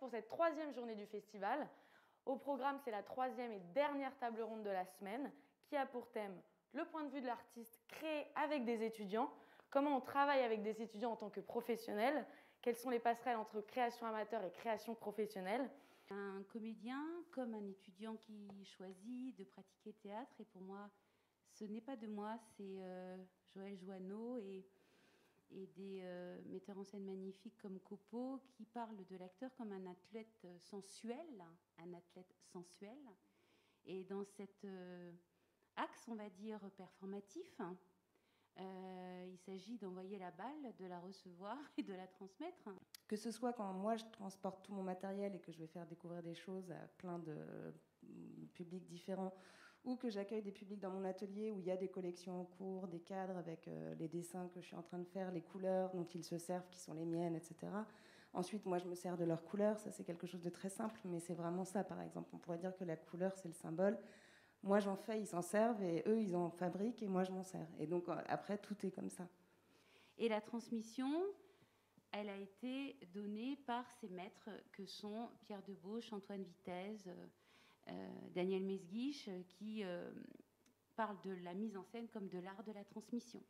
pour cette 3e journée du festival. Au programme, c'est la 3e et dernière table ronde de la semaine qui a pour thème le point de vue de l'artiste créé avec des étudiants, comment on travaille avec des étudiants en tant que professionnels, quelles sont les passerelles entre création amateur et création professionnelle. Un comédien comme un étudiant qui choisit de pratiquer le théâtre, et pour moi, ce n'est pas de moi, c'est Joël Joanneau et des metteurs en scène magnifiques comme Copeau qui parlent de l'acteur comme un athlète sensuel, Et dans cet axe, on va dire, performatif, il s'agit d'envoyer la balle, de la recevoir et de la transmettre. Que ce soit quand moi je transporte tout mon matériel et que je vais faire découvrir des choses à plein de publics différents, ou que j'accueille des publics dans mon atelier où il y a des collections en cours, des cadres avec les dessins que je suis en train de faire, les couleurs dont ils se servent, qui sont les miennes, etc. Ensuite, moi, je me sers de leurs couleurs. Ça, c'est quelque chose de très simple, mais c'est vraiment ça, par exemple. On pourrait dire que la couleur, c'est le symbole. Moi, j'en fais, ils s'en servent, et eux, ils en fabriquent, et moi, je m'en sers. Et donc, après, tout est comme ça. Et la transmission, elle a été donnée par ces maîtres que sont Pierre Debauche, Antoine Vitesse, Daniel Mesguich, qui parlent de la mise en scène comme de l'art de la transmission.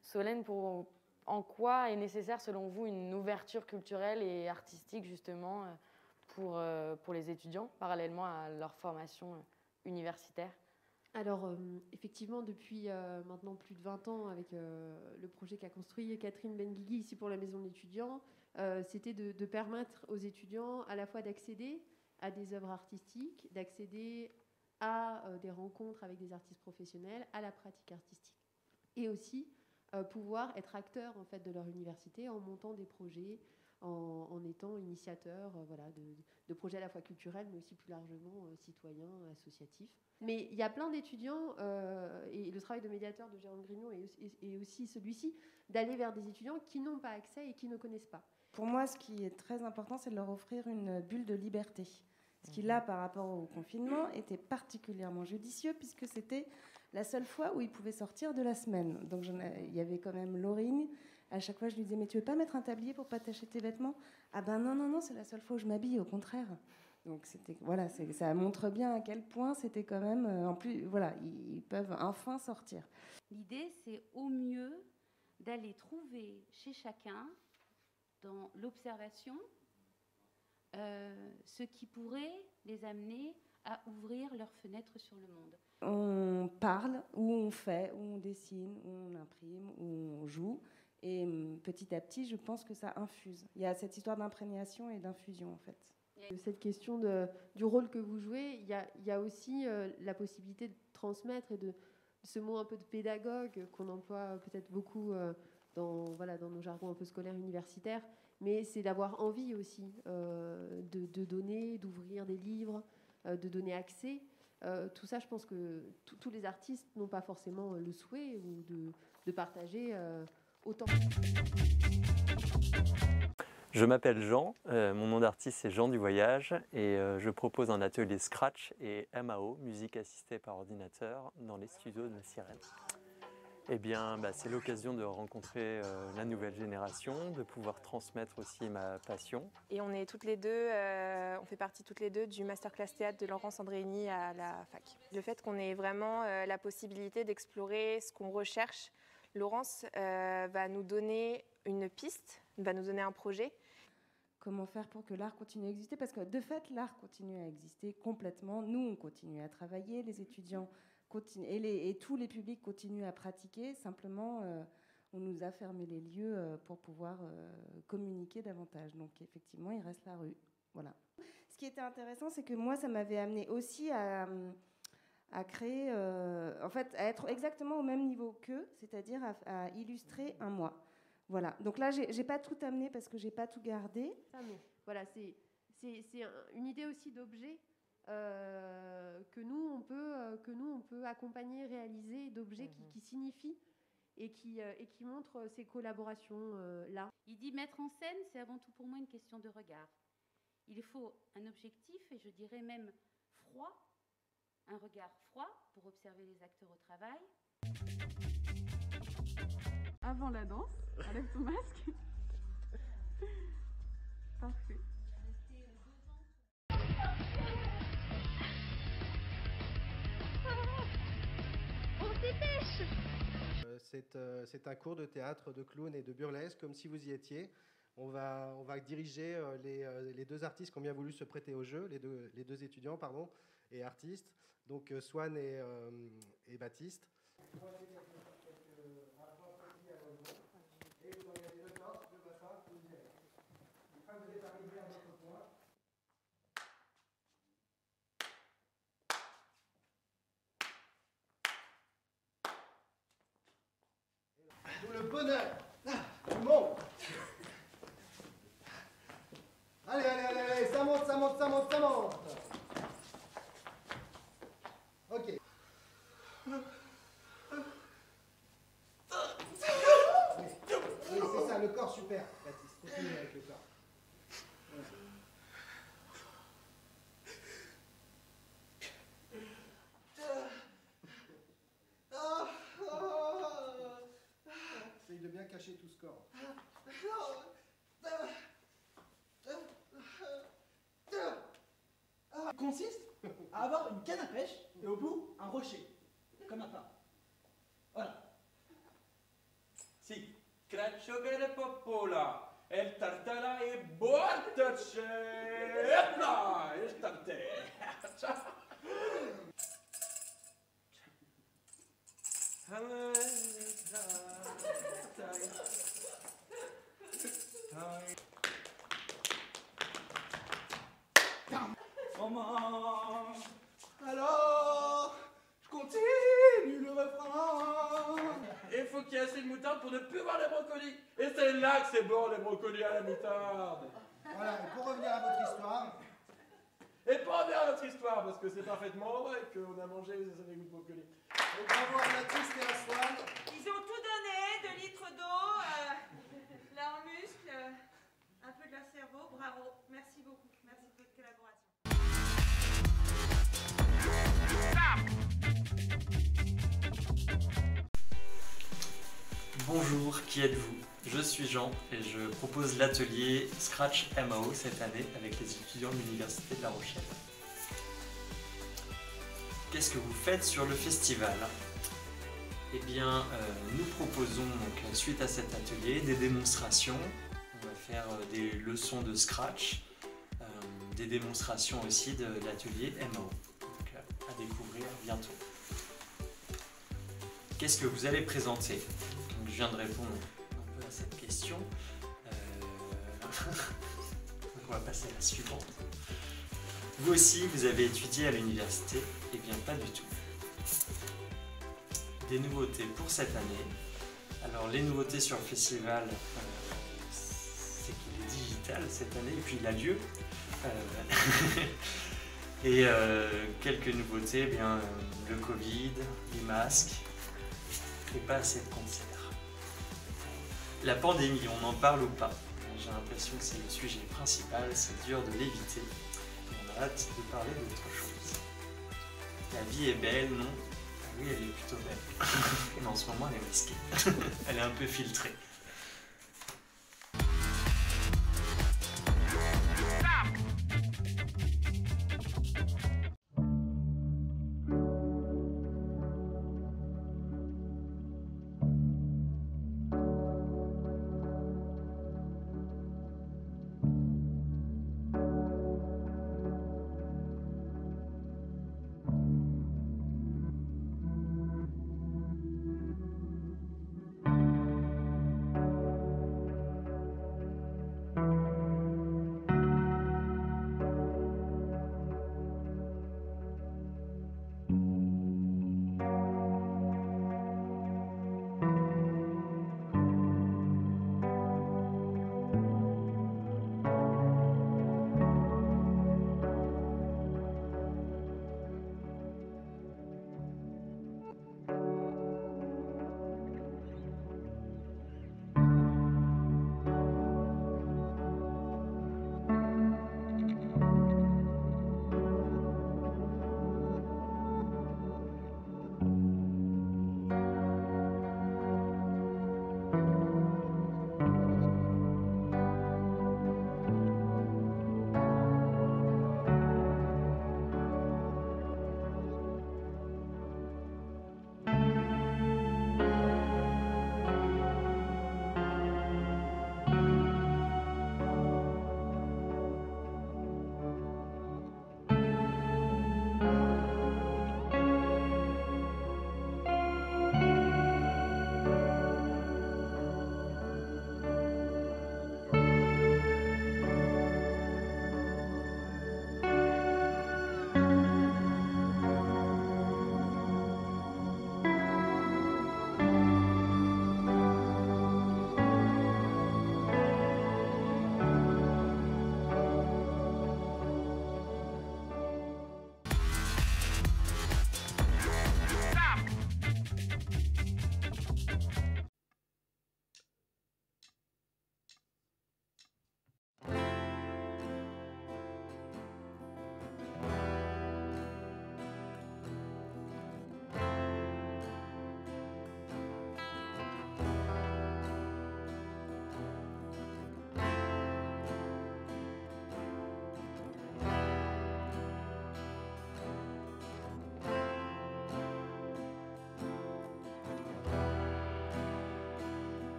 Solène, en quoi est nécessaire, selon vous, une ouverture culturelle et artistique, justement, pour les étudiants, parallèlement à leur formation universitaire ? Alors, effectivement, depuis maintenant plus de 20 ans, avec le projet qu'a construit Catherine Benguigui ici pour la Maison de l'étudiant, c'était de permettre aux étudiants à la fois d'accéder à des œuvres artistiques, d'accéder à des rencontres avec des artistes professionnels, à la pratique artistique. Et aussi pouvoir être acteurs en fait, de leur université en montant des projets, en étant initiateurs voilà, de projets à la fois culturels, mais aussi plus largement citoyens, associatifs. Mais il y a plein d'étudiants, et le travail de médiateur de Jérôme Grignon est aussi celui-ci, d'aller vers des étudiants qui n'ont pas accès et qui ne connaissent pas. Pour moi, ce qui est très important, c'est de leur offrir une bulle de liberté. Ce qui, là, par rapport au confinement, était particulièrement judicieux, puisque c'était la seule fois où ils pouvaient sortir de la semaine. Donc, il y avait quand même Laurine. À chaque fois, je lui disais, mais tu veux pas mettre un tablier pour pas tacher tes vêtements ? Ah ben non, c'est la seule fois où je m'habille, au contraire. Donc, voilà, ça montre bien à quel point c'était quand même... en plus, voilà, ils peuvent enfin sortir. L'idée, c'est au mieux d'aller trouver chez chacun, dans l'observation, ce qui pourrait les amener à ouvrir leurs fenêtres sur le monde. On parle, ou on fait, ou on dessine, ou on imprime, ou on joue. Et petit à petit, je pense que ça infuse. Il y a cette histoire d'imprégnation et d'infusion, en fait. Cette question du rôle que vous jouez, il y a aussi la possibilité de transmettre et de ce mot un peu de pédagogue qu'on emploie peut-être beaucoup dans nos jargons un peu scolaires universitaires, mais c'est d'avoir envie aussi de donner, d'ouvrir des livres, de donner accès. Tout ça, je pense que tous les artistes n'ont pas forcément le souhait ou de partager autant. Je m'appelle Jean, mon nom d'artiste c'est Jean du Voyage et je propose un atelier Scratch et MAO, musique assistée par ordinateur, dans les studios de la Sirène. Eh bien, c'est l'occasion de rencontrer la nouvelle génération, de pouvoir transmettre aussi ma passion. Et on est toutes les deux, on fait partie toutes les deux du masterclass théâtre de Laurence Andréini à la fac. Le fait qu'on ait vraiment la possibilité d'explorer ce qu'on recherche, Laurence va nous donner une piste, va nous donner un projet. Comment faire pour que l'art continue à exister ? Parce que de fait, l'art continue à exister complètement. Nous, on continue à travailler, les étudiants continuent, et tous les publics continuent à pratiquer. Simplement, on nous a fermé les lieux pour pouvoir communiquer davantage. Donc, effectivement, il reste la rue. Voilà. Ce qui était intéressant, c'est que moi, ça m'avait amené aussi à créer, en fait, à être exactement au même niveau qu'eux, c'est-à-dire à illustrer un moi. Voilà. Donc là, j'ai pas tout amené parce que j'ai pas tout gardé. Voilà, c'est une idée aussi d'objet que nous on peut accompagner, réaliser, d'objets qui signifient et qui montrent ces collaborations là. Il dit mettre en scène, c'est avant tout pour moi une question de regard. Il faut un objectif et je dirais même froid. Un regard froid pour observer les acteurs au travail. Avant la danse, enlève ton masque. Parfait. c'est un cours de théâtre, de clown et de burlesque, comme si vous y étiez. On va diriger les deux artistes qui ont bien voulu se prêter au jeu, les deux étudiants, pardon, et artistes, donc Swan et Baptiste. D'où le bonheur du monde. Allez, ça monte. Ok. Oui, c'est ça, le corps, super, Baptiste. Continue avec le corps. Essaye de bien cacher tout ce corps. Consiste à avoir une canne à pêche et au bout un rocher, comme un pain. Voilà. Sì, craccio che le popola, el tartara e bortace. Epla, e tarte. Maman, alors, je continue le refrain. Il faut qu'il y ait assez de moutarde pour ne plus voir les brocolis. Et c'est là que c'est bon, les brocolis à la moutarde. Voilà, et pour revenir à votre histoire. Et pour revenir à notre histoire, parce que c'est parfaitement vrai qu'on a mangé les goûts de brocolis. Donc, bravo à Baptiste et à Swan. Ils ont tout donné, 2 litres d'eau, leurs muscles, un peu de leur cerveau. Bravo, merci beaucoup. Merci de votre collaboration. Bonjour, qui êtes-vous? Je suis Jean et je propose l'atelier Scratch MAO cette année avec les étudiants de l'Université de La Rochelle. Qu'est-ce que vous faites sur le festival? Eh bien, nous proposons donc, suite à cet atelier des démonstrations. On va faire des leçons de Scratch, des démonstrations aussi de l'atelier MAO. Donc, à découvrir bientôt. Qu'est-ce que vous allez présenter? Donc, je viens de répondre un peu à cette question. Donc, on va passer à la suivante. Vous aussi, vous avez étudié à l'université? Eh bien, pas du tout. Des nouveautés pour cette année. Alors, les nouveautés sur le festival, c'est qu'il est digital cette année, et puis il a lieu. Et quelques nouveautés, eh bien, le Covid, les masques, et pas assez de concerts. La pandémie, on en parle ou pas? J'ai l'impression que c'est le sujet principal, c'est dur de l'éviter. On a hâte de parler d'autre chose. La vie est belle, non? Ah oui, elle est plutôt belle. Mais en ce moment, elle est masquée. Elle est un peu filtrée.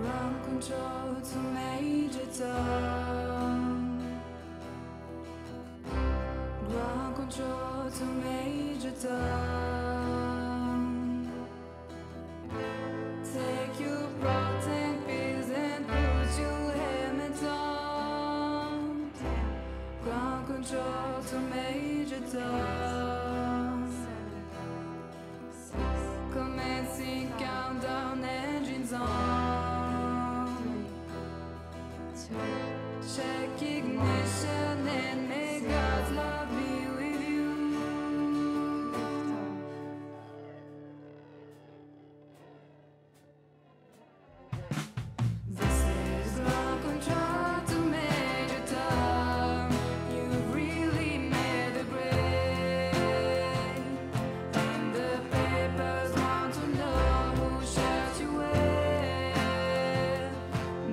Ground control to Major Tom. Ground control to Major Tom. Take your protein pills and put your helmet on. Ground control to Major Tom. Commencing countdown, engines on. Check ignition and may God's love be with you. This is ground control to Major Tom. You've really made a grade, and the papers want to know who shot you with.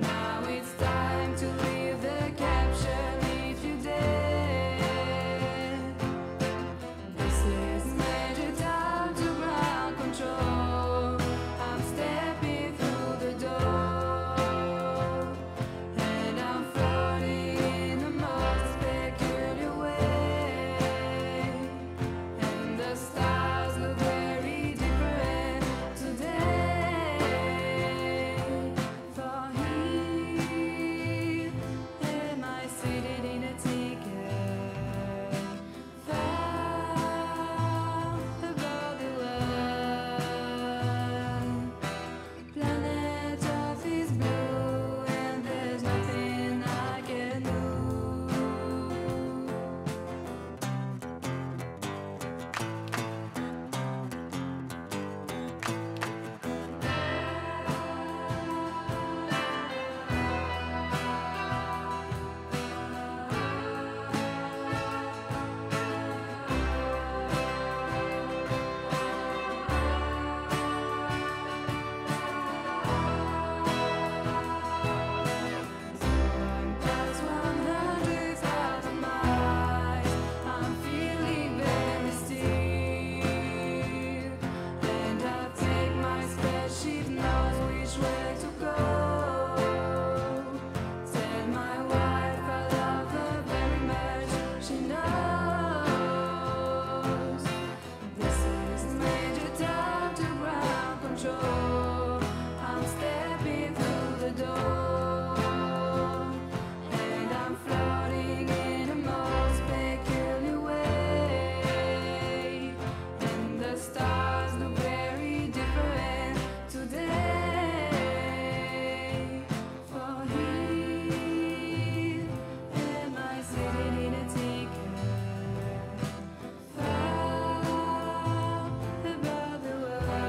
Now it's time to leave the caption if you dare. This is Major Tom to ground control. I'm stepping through the door, and I'm floating in the most peculiar way. And the stars look very different today. For here am I seated in a ticket, far above the world. Planet Earth is blue, and there's nothing I can do. Plus 100,000 miles, I'm feeling very still, and I think my spaceship knows which way to go. Tell my wife I love her very much, she knows. This is Major Tom to ground control. I'm stepping through the door, and I'm floating in a most peculiar way. And the stars look very different today. For here am I sitting in a ticket, far above the world.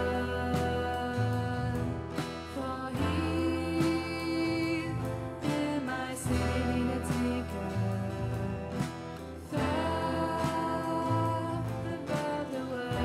For here am I sitting in a ticket, far above the world.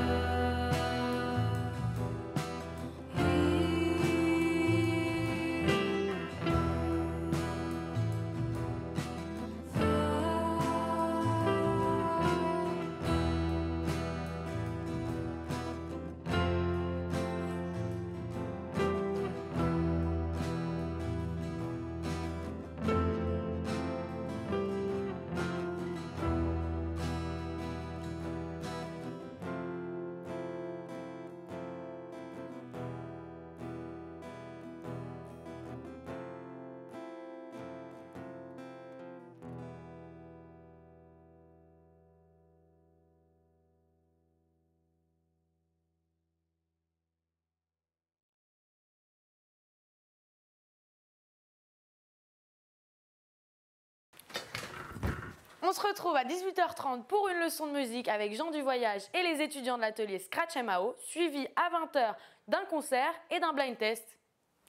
On se retrouve à 18h30 pour une leçon de musique avec Jean du Voyage et les étudiants de l'atelier Scratch MAO, suivi à 20h d'un concert et d'un blind test.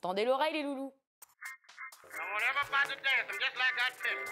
Tendez l'oreille les loulous. I won't ever bother dance. I'm just like that fish.